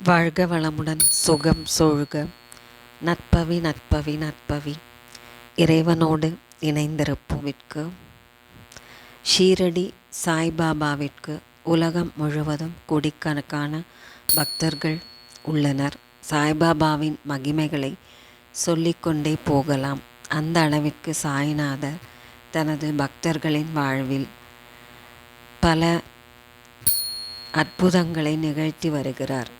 வாழ்க வளமுடன் சுகம் சூழ்க. நற்பவி நற்பவி நற்பவி இறைவனோடு இணைந்திருப்போவிற்கு ஷீரடி சாய்பாபாவிற்கு உலகம் முழுவதும் கோடிக்கணக்கான பக்தர்கள் உள்ளனர். சாய்பாபாவின் மகிமைகளை சொல்லிக்கொண்டே போகலாம். அந்த அளவிற்கு சாய்நாதர் தனது பக்தர்களின் வாழ்வில் பல அற்புதங்களை நிகழ்த்தி வருகிறார்.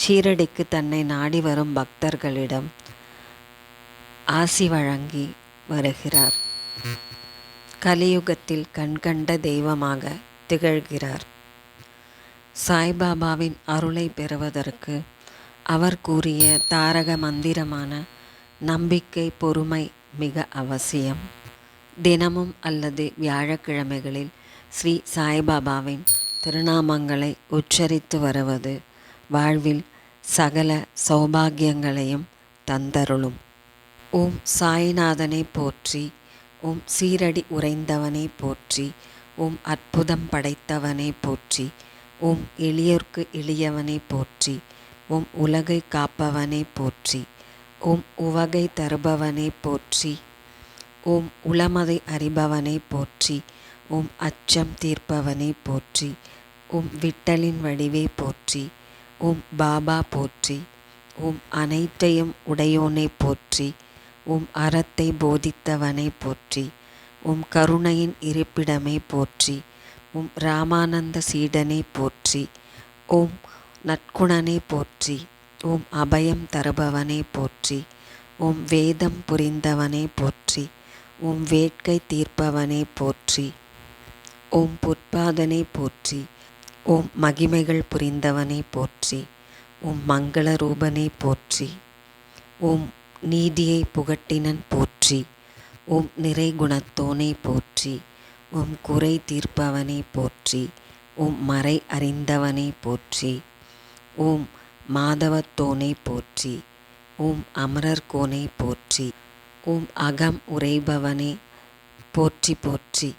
ஷீரடிக்கு தன்னை நாடி வரும் பக்தர்களிடம் ஆசி வழங்கி வருகிறார். கலியுகத்தில் கண்கண்ட தெய்வமாக திகழ்கிறார். சாய்பாபாவின் அருளை பெறுவதற்கு அவர் கூறிய தாரக மந்திரமான நம்பிக்கை, பொறுமை மிக அவசியம். தினமும் அல்லது வியாழக்கிழமைகளில் ஸ்ரீ சாய்பாபாவின் திருநாமங்களை உச்சரித்து வருவது வாழ்வில் சகல சௌபாகியங்களையும் தந்தருளும். ஓம் சாய்நாதனை போற்றி. ஓம் சீரடி உறைந்தவனை போற்றி. ஓம் அற்புதம் படைத்தவனை போற்றி. ஓம் எளியோர்க்கு எளியவனை போற்றி. ஓம் உலகை காப்பவனை போற்றி. ஓம் உவகை தருபவனை போற்றி. ஓம் உளமதை அறிபவனை போற்றி. ஓம் அச்சம் தீர்ப்பவனை போற்றி. ஓம் விட்டலின் வடிவே போற்றி. ஓம் பாபா போற்றி. ஓம் அனைத்தையும் உடையோனை போற்றி. ஓம் அறத்தை போதித்தவனை போற்றி. ஓம் கருணையின் இருப்பிடமே போற்றி. ஓம் ராமானந்த சீடனை போற்றி. ஓம் நற்குணனை போற்றி. ஓம் அபயம் தருபவனை போற்றி. ஓம் வேதம் புரிந்தவனை போற்றி. ஓம் வேட்கை தீர்ப்பவனை போற்றி. ஓம் பொற்பாதனை போற்றி. ஓம் மகிமைகள் புரிந்தவனை போற்றி. ஓம் மங்கள ரூபனை போற்றி. ஓம் நீதியை புகட்டினன் போற்றி. ஓம் நிறை குணத்தோனை போற்றி. ஓம் குறை தீர்ப்பவனை போற்றி. ஓம் மறை அறிந்தவனை போற்றி. ஓம் மாதவத்தோனை போற்றி. ஓம் அமரர்கோனை போற்றி. ஓம் அகம் உரைபவனை போற்றி போற்றி.